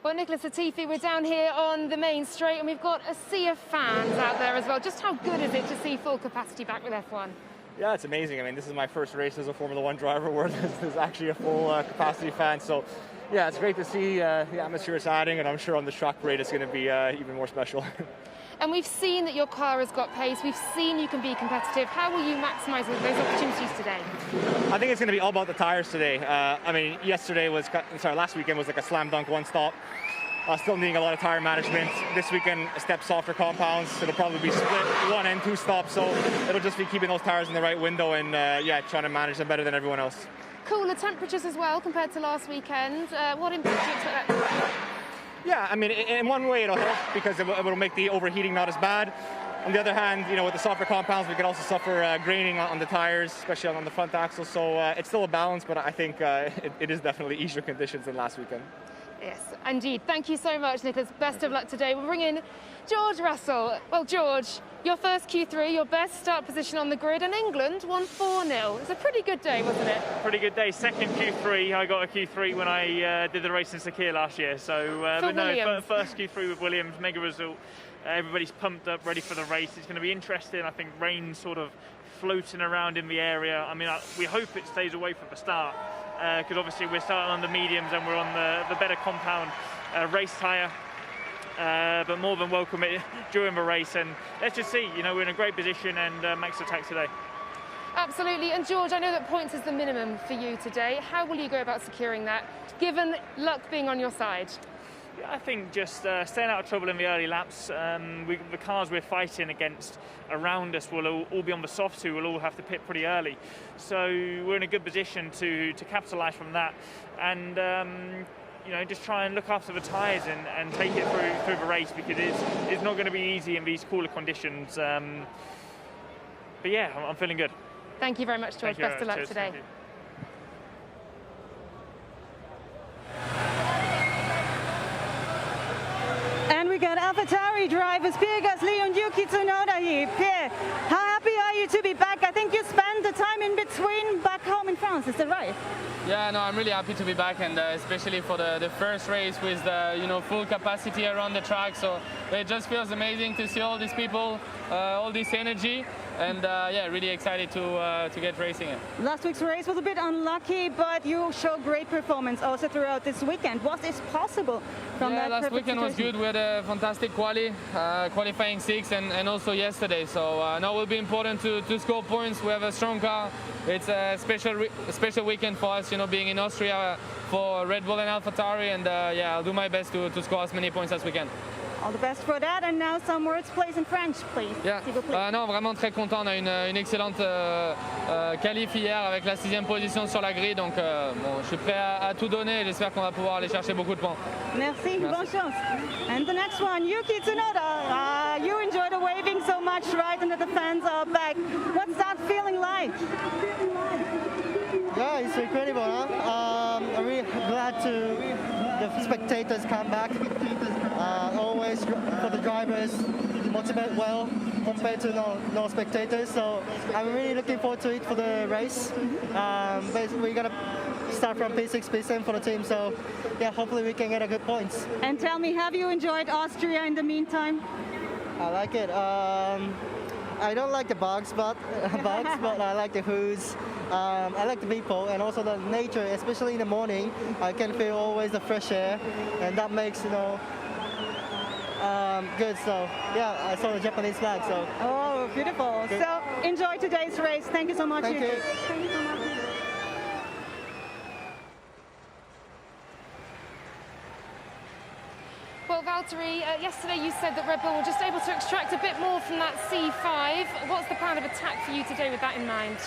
Well, Nicholas Latifi, we're down here on the main straight and we've got a sea of fans out there as well. Just how good is it to see full capacity back with F1? Yeah, it's amazing. I mean, this is my first race as a Formula One driver where there's actually a full capacity fan. So, yeah, it's great to see the atmosphere is adding, and I'm sure on the track parade it's going to be even more special. And we've seen that your car has got pace. We've seen you can be competitive. How will you maximise those opportunities today? I think it's going to be all about the tyres today. I mean, last weekend was like a slam dunk one stop. Still needing a lot of tyre management. This weekend, a step softer compounds. It'll probably be split 1 and 2 stops. So it'll just be keeping those tyres in the right window and trying to manage them better than everyone else. Cooler temperatures as well compared to last weekend. What impact do you expect that to have? Yeah, I mean, in one way it'll help because it will make the overheating not as bad. On the other hand, with the softer compounds, we can also suffer graining on the tires, especially on the front axle. So it's still a balance, but I think it is definitely easier conditions than last weekend. Yes, indeed. Thank you so much, Nicholas. Best of luck today. We'll bring in George Russell. Well, George, your first Q3, your best start position on the grid, and England won 4-0. It's a pretty good day, wasn't it? Pretty good day. Second Q3. I got a Q3 when I did the race in Sakir last year. So, first Q3 with Williams, mega result. Everybody's pumped up, ready for the race. It's going to be interesting. I think rain sort of floating around in the area. I mean, we hope it stays away from the start. Because obviously we're starting on the mediums and we're on the better compound race tyre. But more than welcome it during the race, and let's just see, we're in a great position and max attack today. Absolutely. And George, I know that points is the minimum for you today. How will you go about securing that, given luck being on your side? Yeah, I think just staying out of trouble in the early laps. The cars we're fighting against around us will all be on the softs, who will all have to pit pretty early. So we're in a good position to capitalise from that, and just try and look after the tyres and take it through the race, because it's not going to be easy in these cooler conditions. But yeah, I'm feeling good. Thank you very much, George. Best of luck Cheers. today. And we got AlphaTauri drivers Pierre Gasly and Yuki Tsunoda here. Pierre, how happy are you to be back? I think you spent the time in between back home in France, is that right? Yeah, no, I'm really happy to be back, and especially for the first race with the full capacity around the track. So it just feels amazing to see all these people, all this energy, and really excited to get racing it. Last week's race was a bit unlucky, but you showed great performance also throughout this weekend. Was this possible from that last weekend situation? was good. We had a fantastic qualifying 6, and also yesterday. So now it will be important to score points. We have a strong car. It's a special weekend for us, being in Austria for Red Bull and AlphaTauri, and I'll do my best to score as many points as we can. All the best for that, and now some words, please, in French, please. Non, vraiment très content. On a une excellente qualif hier avec la 6e position sur la grille, donc je suis prêt à tout donner et j'espère qu'on va pouvoir aller chercher beaucoup de points. Merci, bonne chance. And the next one, Yuki Tsunoda. You enjoy the waving so much, right, and that the fans are back. What's that feeling like? Yeah, it's incredible. I'm really glad the spectators come back. Always for the drivers, motivate well compared to no spectators. So I'm really looking forward to it for the race. But we're gonna start from P6, P7 for the team. So yeah, hopefully we can get a good points. And tell me, have you enjoyed Austria in the meantime? I like it. I don't like the bugs, but I like the hoods. I like the people and also the nature, especially in the morning. I can feel always the fresh air, and that makes good. So yeah, I saw the Japanese flag. So oh, beautiful. Good. So enjoy today's race. Thank you so much. Thank you. Thank you so much. Well, Valtteri, yesterday you said that Red Bull were just able to extract a bit more from that C5. What's the plan of attack for you today with that in mind?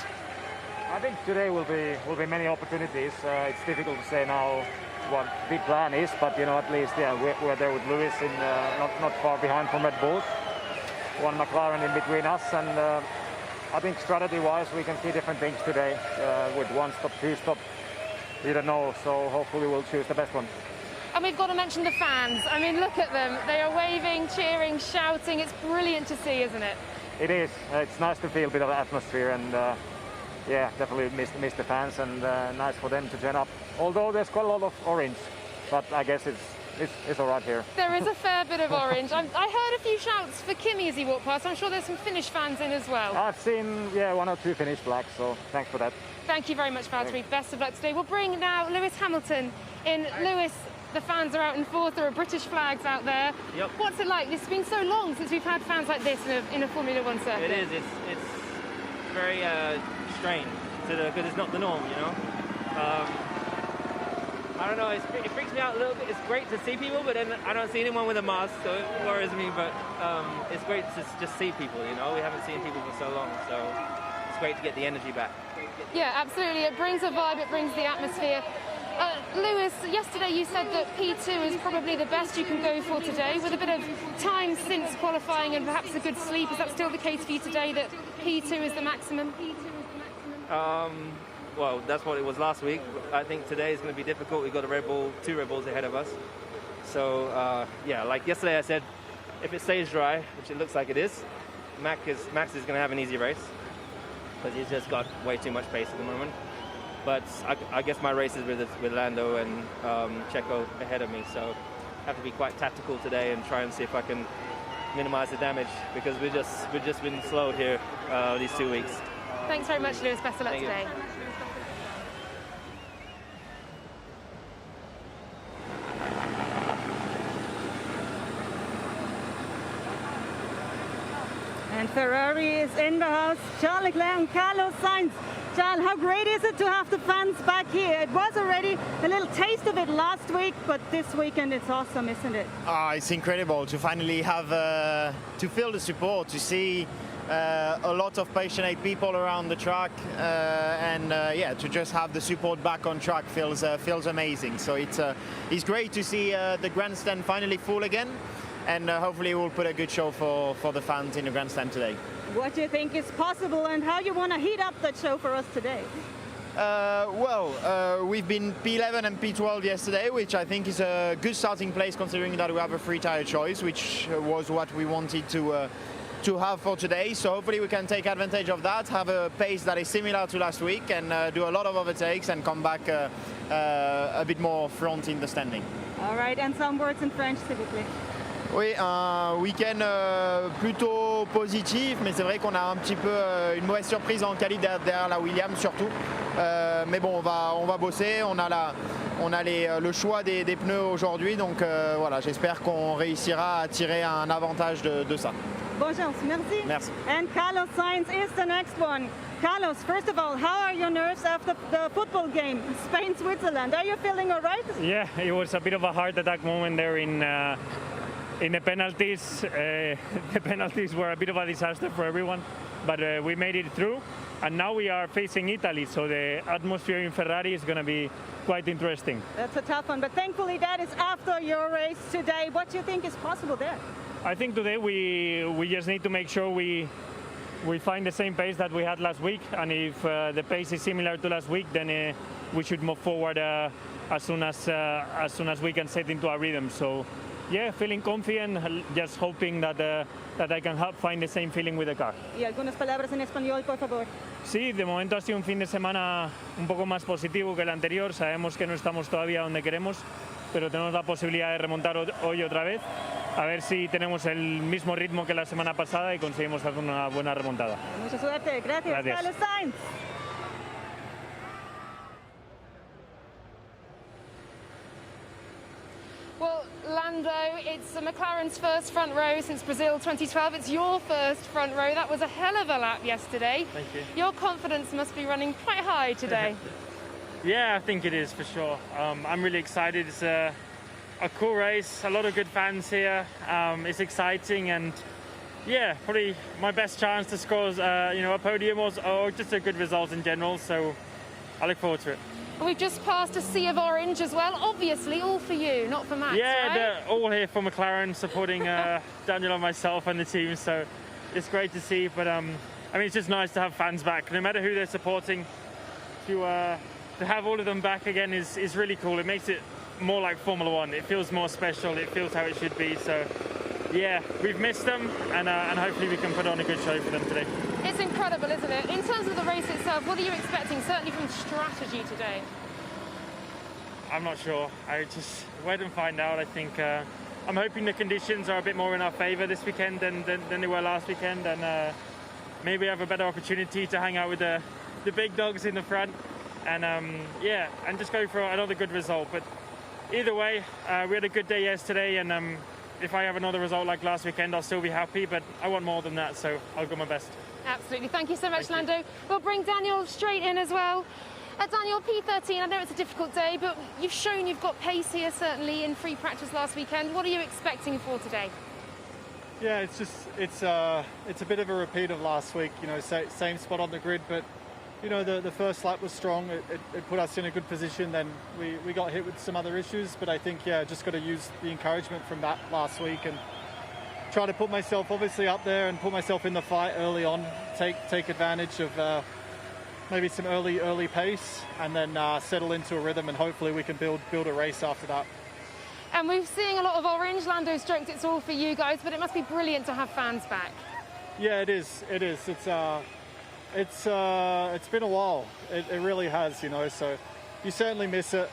I think today will be many opportunities. It's difficult to say now what the plan is, but at least we're there with Lewis in not far behind from Red Bull. One McLaren in between us, and I think strategy-wise we can see different things today with 1 stop, 2 stop. We don't know, so hopefully we'll choose the best one. And we've got to mention the fans. I mean, look at them. They are waving, cheering, shouting. It's brilliant to see, isn't it? It is. It's nice to feel a bit of atmosphere, and definitely miss the fans, and nice for them to turn up. Although there's quite a lot of orange, but I guess it's it's all right here. There is a fair bit of orange. I heard a few shouts for Kimi as he walked past. I'm sure there's some Finnish fans in as well. I've seen, yeah, 1 or 2 Finnish flags, so thanks for that. Thank you very much, Valtteri. Best of luck today. We'll bring now Lewis Hamilton in. Lewis, the fans are out in fourth. There are British flags out there. Yep. What's it like? It's been so long since we've had fans like this in a Formula One circuit. It is. It's very strange because it's not the norm, you know. I don't know. It freaks me out a little bit. It's great to see people, but then I don't see anyone with a mask, so it worries me. But it's great to just see people. You know, we haven't seen people for so long, so it's great to get the energy back. Yeah, absolutely. It brings a vibe. It brings the atmosphere. Lewis, yesterday you said that P2 is probably the best you can go for today. With a bit of time since qualifying and perhaps a good sleep, is that still the case for you today, that P2 is the maximum? Well, that's what it was last week. I think today is going to be difficult. We've got a Red Bull, 2 Red Bulls ahead of us. So, yeah, like yesterday I said, if it stays dry, which it looks like it is, Max is going to have an easy race because he's just got way too much pace at the moment. But I guess my race is with Lando and Checo ahead of me, so I have to be quite tactical today and try and see if I can minimize the damage because we've just been slowed here these 2 weeks. Thanks very much, Lewis. Best of luck today. And Ferrari is in the house. Charles Leclerc and Carlos Sainz. Charles, how great is it to have the fans back here? It was already a little taste of it last week, but this weekend it's awesome, isn't it? It's incredible to finally have, to feel the support, to see a lot of passionate people around the track, and yeah, to just have the support back on track feels amazing. So it's great to see the grandstand finally full again, and hopefully we'll put a good show for the fans in the grandstand today. What do you think is possible and how you want to heat up that show for us today? We've been P11 and P12 yesterday, which I think is a good starting place considering that we have a 3-tire choice, which was what we wanted to have for today. So hopefully we can take advantage of that, have a pace that is similar to last week, and do a lot of overtakes and come back a bit more front in the standing. All right, and some words in French, s'il vous plaît. Oui, un week-end plutôt positif, mais c'est vrai qu'on a un petit peu une mauvaise surprise en quali derrière la Williams surtout. Mais bon, on va bosser, on a le choix des pneus aujourd'hui, donc voilà, j'espère qu'on réussira à tirer un avantage de ça. Bonne chance, merci. Merci. And Carlos Sainz is the next one. Carlos, first of all, how are your nerves after the football game, Spain-Switzerland? Are you feeling all right? Yeah, it was a bit of a heart attack moment there in the penalties. The penalties were a bit of a disaster for everyone, but we made it through. And now we are facing Italy, so the atmosphere in Ferrari is going to be quite interesting. That's a tough one, but thankfully that is after your race today. What do you think is possible there? I think today we just need to make sure we find the same pace that we had last week, and if the pace is similar to last week, then we should move forward as soon as we can set into our rhythm. So yeah, feeling confident, just hoping that I can find the same feeling with the car. Y algunas palabras en español, por favor. Sí, de momento ha sido un fin de semana un poco más positivo que el anterior. Sabemos que no estamos todavía donde queremos, pero tenemos la posibilidad de remontar hoy otra vez. A ver si tenemos el mismo ritmo que la semana pasada y conseguimos hacer una buena remontada. Mucha suerte. Gracias. Carlos Sainz. Well, Lando, it's McLaren's first front row since Brazil 2012. It's your first front row. That was a hell of a lap yesterday. Thank you. Your confidence must be running quite high today. Yeah, I think it is for sure. I'm really excited. It's a cool race, a lot of good fans here. It's exciting, and yeah, probably my best chance to score a podium or just a good result in general. So I look forward to it. We've just passed a sea of orange as well. Obviously, all for you, not for Max. Yeah, right? They're all here for McLaren, supporting Daniel and myself and the team. So it's great to see. But I mean, it's just nice to have fans back, no matter who they're supporting. To have all of them back again is really cool. It makes it more like Formula One. It feels more special. It feels how it should be. So yeah, we've missed them, and hopefully we can put on a good show for them today. It's incredible, isn't it? In terms of the race itself, what are you expecting, certainly from strategy today? I'm not sure. I just wait and find out. I think I'm hoping the conditions are a bit more in our favour this weekend than they were last weekend, and maybe have a better opportunity to hang out with the big dogs in the front, and yeah, and just go for another good result. But either way, we had a good day yesterday, and if I have another result like last weekend, I'll still be happy, but I want more than that, so I'll do my best. Absolutely. Thank you so much, Lando. We'll bring Daniel straight in as well. Daniel, P13, I know it's a difficult day, but you've shown you've got pace here, certainly, in free practice last weekend. What are you expecting for today? Yeah, it's a bit of a repeat of last week, you know, same spot on the grid, but, you know, the first lap was strong. It put us in a good position. Then we got hit with some other issues, but I think, yeah, just got to use the encouragement from that last week and try to put myself obviously up there and put myself in the fight early on, take advantage of maybe some early pace, and then settle into a rhythm, and hopefully we can build a race after that. And we're seeing a lot of orange. Lando stroked it's all for you guys, but it must be brilliant to have fans back. Yeah, it is. It's been a while. It really has, you know. So you certainly miss it.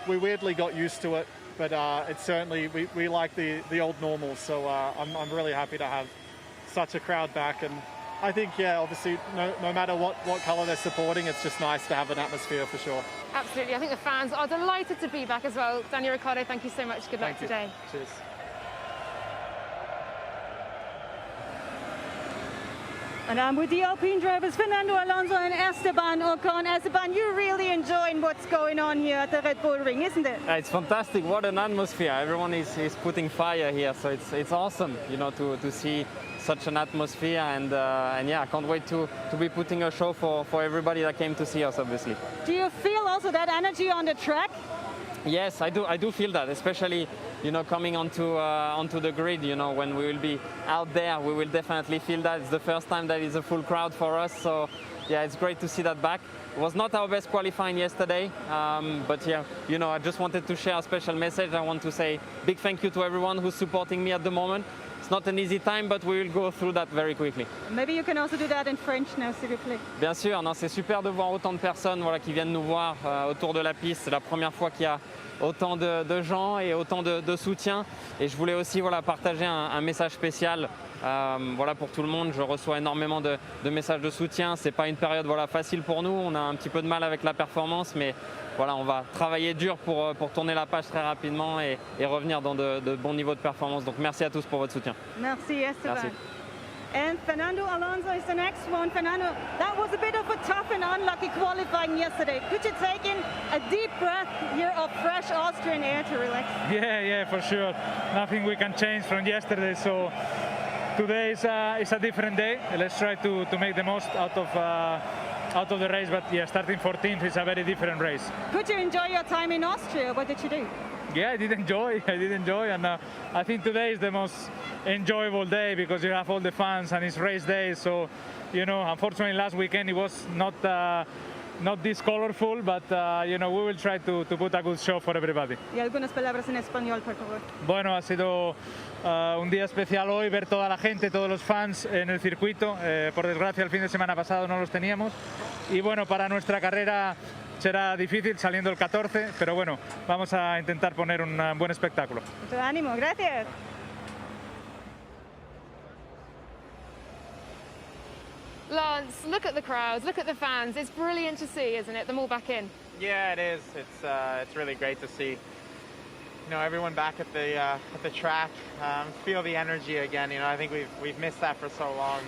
We weirdly got used to it, but it's certainly we like the old normal. So I'm really happy to have such a crowd back, and I think, yeah, obviously no matter what colour they're supporting, it's just nice to have an atmosphere for sure. Absolutely. I think the fans are delighted to be back as well. Daniel Ricciardo, thank you so much. Good luck today. Cheers. And I'm with the Alpine drivers, Fernando Alonso and Esteban Ocon. Esteban, you're really enjoying what's going on here at the Red Bull Ring, isn't it? It's fantastic. What an atmosphere. Everyone is putting fire here, so it's awesome, you know, to see such an atmosphere, and yeah, I can't wait to be putting a show for everybody that came to see us, obviously. Do you feel also that energy on the track? Yes, I do feel that, especially, you know, coming onto the grid, you know, when we will be out there, we will definitely feel that. It's the first time that is a full crowd for us, so yeah, it's great to see that back. It was not our best qualifying yesterday, but yeah, you know, I just wanted to share a special message. I want to say big thank you to everyone who's supporting me at the moment. It's not an easy time, but we will go through that very quickly. Maybe you can also do that in French now, s'il vous plaît. Bien sûr, non, c'est super de voir autant de personnes, voilà, qui viennent nous voir autour de la piste. C'est la première fois qu'il y a autant de gens et autant de soutien. Et je voulais aussi, voilà, partager un message spécial, voilà, pour tout le monde. Je reçois énormément de messages de soutien. C'est pas une période, voilà, facile pour nous. On a un petit peu de mal avec la performance, mais voilà, on va travailler dur pour tourner la page très rapidement et revenir dans de bons niveaux de performance. Donc merci à tous pour votre soutien. Merci, Esteban. Merci. And Fernando Alonso is the next one. Fernando, that was a bit of a tough and unlucky qualifying yesterday. Could you take in a deep breath here of fresh Austrian air to relax? Yeah, for sure. Nothing we can change from yesterday, so today is a different day. Let's try to make the most out of the race, but yeah, starting 14th is a very different race. Could you enjoy your time in Austria? What did you do? Yeah, I did enjoy, and I think today is the most enjoyable day because you have all the fans and it's race day. So, you know, unfortunately last weekend it was not this colorful, but you know, we will try to put a good show for everybody. Y algunas palabras en español, por favor. Bueno, ha sido un día especial hoy, ver toda la gente, todos los fans en el circuito. Por desgracia el fin de semana pasado no los teníamos. Y bueno, para nuestra carrera será difícil saliendo el 14, pero bueno, vamos a intentar poner un buen espectáculo. Mucho ánimo, gracias. Lance, look at the crowds, look at the fans. It's brilliant to see, isn't it? Them all back in. Yeah, it is. It's really great to see, you know, everyone back at the track. Feel the energy again. You know, I think we've missed that for so long.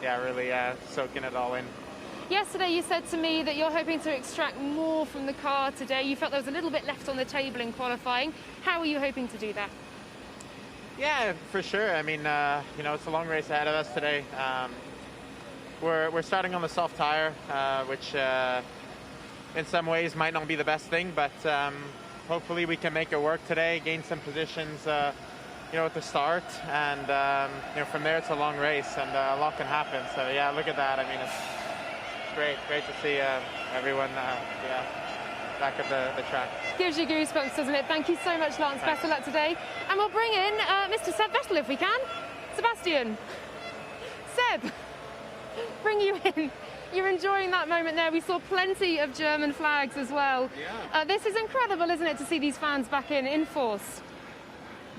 Yeah, really soaking it all in. Yesterday you said to me that you're hoping to extract more from the car today. You felt there was a little bit left on the table in qualifying. How are you hoping to do that? Yeah, for sure. I mean, you know, it's a long race ahead of us today. We're starting on the soft tire, which in some ways might not be the best thing, but hopefully we can make it work today, gain some positions, you know, at the start, and you know, from there it's a long race and a lot can happen. So yeah, look at that. I mean, it's great to see everyone yeah, back at the track. Gives you goosebumps, doesn't it? Thank you so much, Lance. Thanks. Best of luck today. And we'll bring in Mr. Seb Vettel if we can. Sebastian. Seb, bring you in. you're enjoying that moment there. We saw plenty of German flags as well. Yeah. This is incredible, isn't it, to see these fans back in force?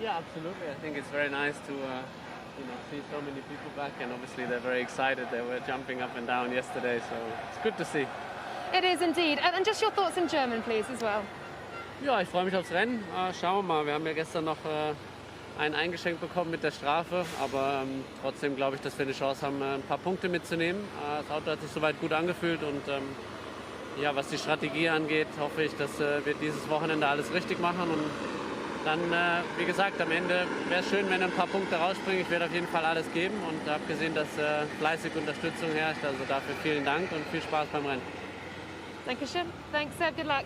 Yeah, absolutely. I think it's very nice to see so many people back, and obviously they're very excited. They were jumping up and down yesterday, so it's good to see. It is indeed. And just your thoughts in German, please, as well. Ja, ich freue mich aufs Rennen. Schauen wir mal. Wir haben ja gestern noch einen eingeschenkt bekommen mit der Strafe, aber trotzdem glaube ich, dass wir eine Chance haben, ein paar Punkte mitzunehmen. Das Auto hat sich soweit gut angefühlt und ja, was die Strategie angeht, hoffe ich, dass wir dieses Wochenende alles richtig machen und dann, wie gesagt, am Ende wäre es schön, wenn ein paar Punkte rausspringen. Ich werde auf jeden Fall alles geben und habe gesehen, dass fleißig Unterstützung herrscht. Also dafür vielen Dank und viel Spaß beim Rennen. Dankeschön. Thanks, Seb. Good luck.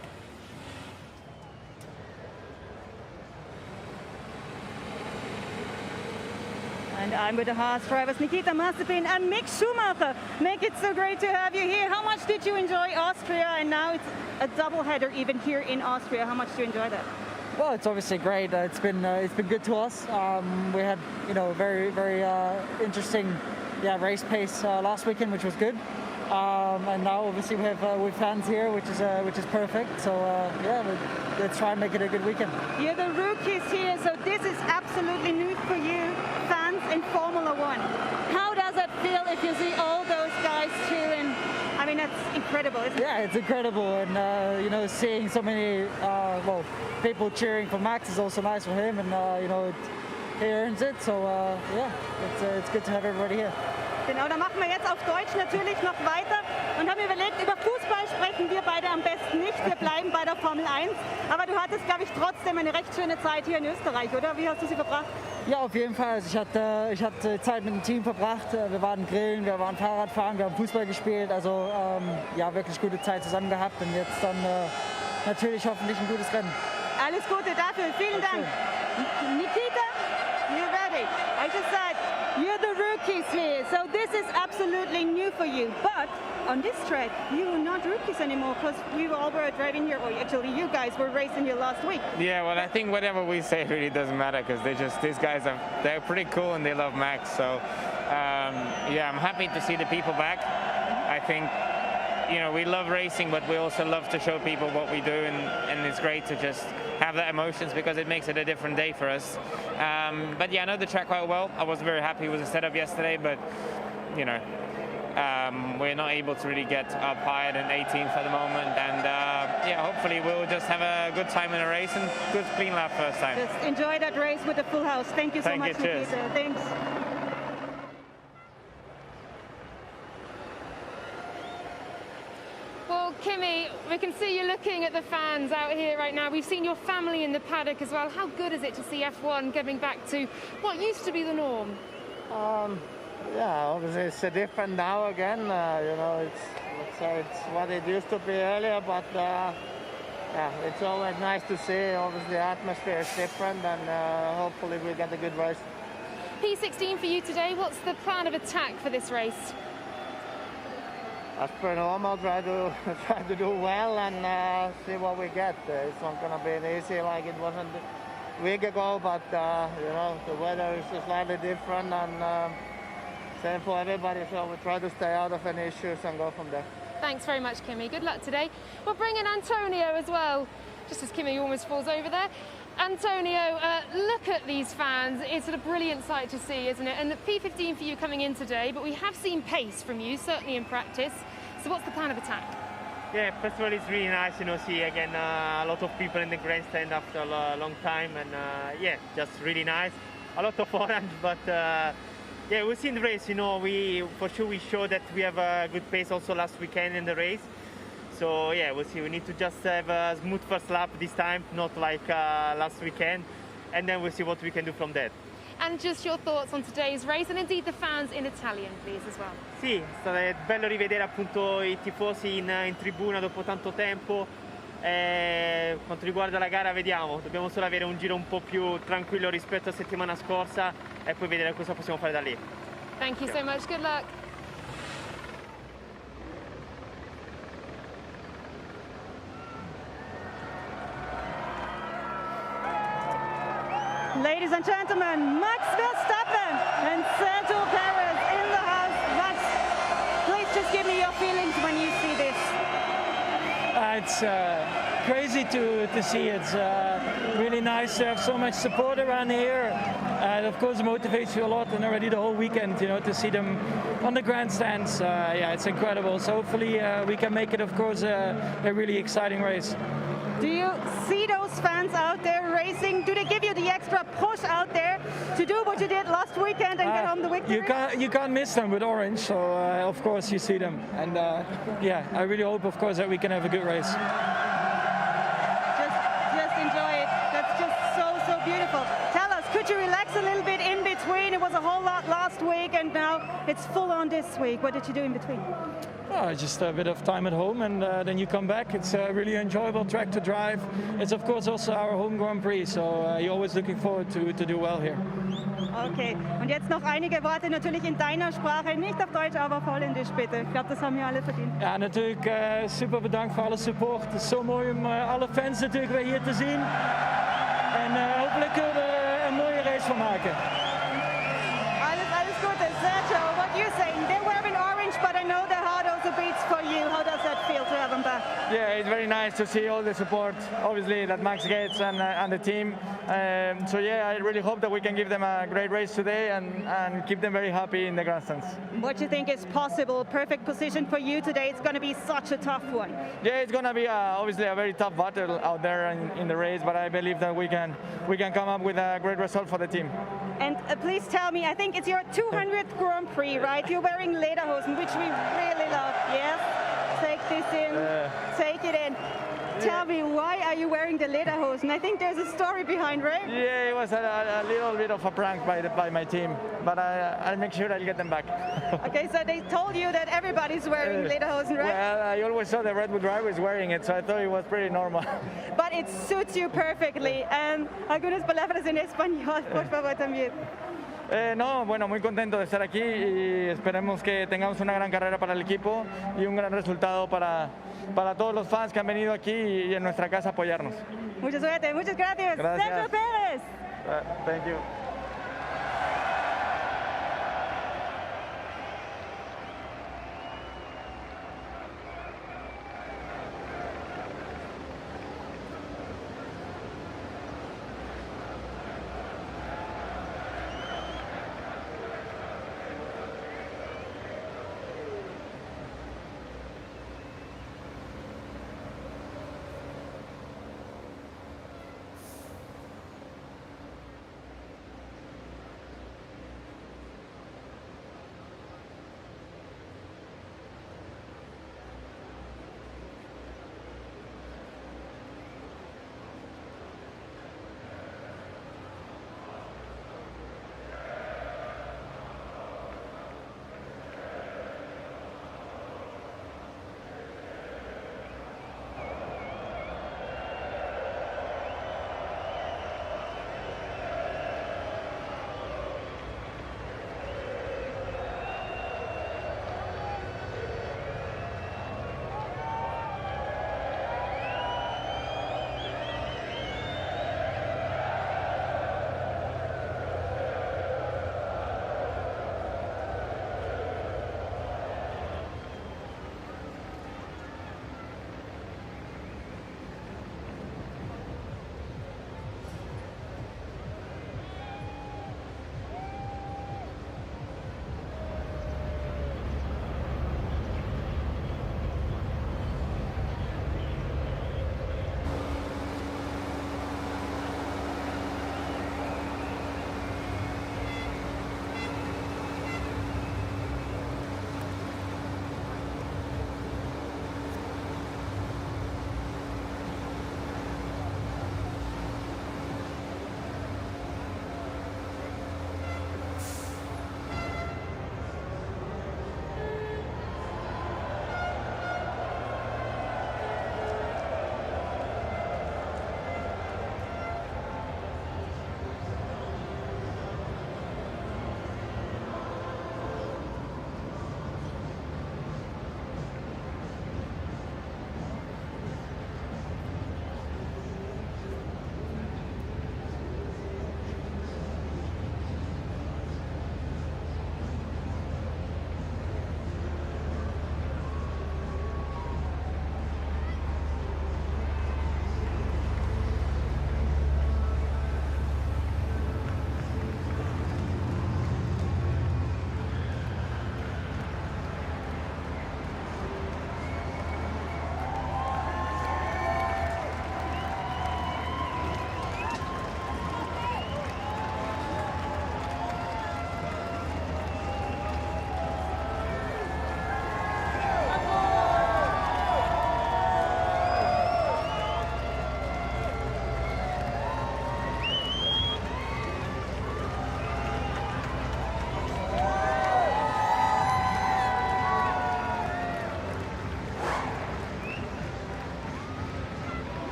And I'm with the Haas drivers, Nikita Mazepin and Mick Schumacher. Mick, it's so great to have you here. How much did you enjoy Austria? And now it's a double header even here in Austria. How much do you enjoy that? Well, it's obviously great. It's been good to us. We had very interesting race pace last weekend, which was good. And now obviously we have fans here, which is perfect. So let's try and make it a good weekend. You're the rookies here, so this is absolutely new for you, fans in Formula One. How does it feel if you see all those guys cheering? I mean, that's incredible, isn't it? Yeah, it's incredible, and seeing so many people cheering for Max is also nice for him, and he earns it. So it's good to have everybody here. Genau, da machen wir jetzt auf Deutsch natürlich noch weiter und haben überlegt, über Fußball sprechen wir beide am besten nicht. Wir bleiben bei der Formel 1. Aber du hattest, glaube ich, trotzdem eine recht schöne Zeit hier in Österreich, oder? Wie hast du sie verbracht? Ja, auf jeden Fall. Also ich hatte Zeit mit dem Team verbracht. Wir waren grillen, wir waren Fahrradfahren, wir haben Fußball gespielt. Also wirklich gute Zeit zusammen gehabt und jetzt dann natürlich hoffentlich ein gutes Rennen. Alles Gute dafür. Vielen Dank. Nikita, you're ready. I just said, you're the rookies here, so this is absolutely new for you. But on this track, you are not rookies anymore because we all were driving here, or actually you guys were racing here last week. Yeah, well, I think whatever we say really doesn't matter because these guys they're pretty cool and they love Max. So I'm happy to see the people back. I think we love racing, but we also love to show people what we do, and it's great to just have that emotions because it makes it a different day for us. But yeah, I know the track quite well. I was very happy with the setup yesterday, but we're not able to really get up higher than 18th at the moment, and hopefully we'll just have a good time in a race and good clean lap first time. Just enjoy that race with the full house. Thank you so much, Nikita. Thanks. Well, Kimi, we can see you looking at the fans out here right now. We've seen your family in the paddock as well. How good is it to see F1 getting back to what used to be the norm? Obviously it's different now again. It's what it used to be earlier, but it's always nice to see. Obviously the atmosphere is different, and hopefully we get a good race. P16 for you today. What's the plan of attack for this race? As per normal, try to do well and see what we get. It's not going to be easy like it wasn't a week ago, but the weather is slightly different, and same for everybody. So we try to stay out of any issues and go from there. Thanks very much, Kimi. Good luck today. We'll bring in Antonio as well, just as Kimi almost falls over there. Antonio, look at these fans. It's a brilliant sight to see, isn't it? And P15 for you coming in today, but we have seen pace from you, certainly in practice. So what's the plan of attack? Yeah, first of all, it's really nice, see again a lot of people in the grandstand after a long time, and just really nice. A lot of orange, but we've seen the race. For sure we showed that we have a good pace also last weekend in the race. So we'll see. We need to just have a smooth first lap this time, not like last weekend, and then we'll see what we can do from that. And just your thoughts on today's race, and indeed the fans in Italian, please, as well. Sì, è stato bello rivedere appunto i tifosi in tribuna dopo tanto tempo. Quanto riguarda la gara, vediamo, dobbiamo solo avere un giro un po' più tranquillo rispetto a settimana scorsa e poi vedere cosa possiamo fare da lì. Thank you so much. Good luck. Ladies and gentlemen, Max Verstappen and Sergio Perez in the house. Max, please Just give me your feelings when you see this. It's crazy to see. It's really nice to have so much support around here. And of course, it motivates you a lot, and already the whole weekend, you know, to see them on the grandstands. Yeah, it's incredible. So hopefully we can make it, of course, a really exciting race. Do you see those fans out there racing? Do they give you the extra push out there to do what you did last weekend and get on the victory? You can't miss them with orange, so of course you see them. And yeah, I really hope, of course, that we can have a good race. Just enjoy it. That's just so beautiful. Tell us, could you relax a little bit in between? It was a whole lot last week, and now it's full on this week. What did you do in between? Oh, just a bit of time at home, and then you come back. It's a really enjoyable track to drive. It's of course also our home Grand Prix, so you're always looking forward to do well here. Okay, und jetzt noch einige Worte natürlich in deiner Sprache, nicht auf Deutsch, aber auf Holländisch bitte. Ich glaube, das haben wir alle verdient. Ja, natuurlijk super bedankt voor alle support. Het is zo mooi om alle fans natuurlijk weer hier te zien. En hopelijk kunnen we er een mooie race van maken. Alles Gute. Sergio, what you saying? They're wearing orange, but I know their heart also beats for you. How does that feel to have them back? Yeah, it's very nice to see all the support, obviously, that Max gets and the team. So yeah, I really hope that we can give them a great race today and keep them very happy in the grandstands. What do you think is possible? Perfect position for you today. It's going to be such a tough one. Yeah, it's going to be obviously a very tough battle out there in the race, but I believe that we can come up with a great result for the team. And please tell me, I think it's your 200th Grand Prix, right? You're wearing lederhosen, which we really love. Yes? Take this in. Take it in. Tell me, why are you wearing the lederhosen? I think there's a story behind, right? Yeah, it was a little bit of a prank by my team, but I'll make sure I'll get them back. Okay, so they told you that everybody's wearing lederhosen, right? Well, I always saw the Red Bull drivers wearing it, so I thought it was pretty normal. But it suits you perfectly. Algunas palabras en español, por favor, también. No, bueno, muy contento de estar aquí y esperemos que tengamos una gran carrera para el equipo y un gran resultado para todos los fans que han venido aquí y en nuestra casa a apoyarnos. Mucha suerte, muchas gracias. Gracias. Sergio Pérez. Thank you.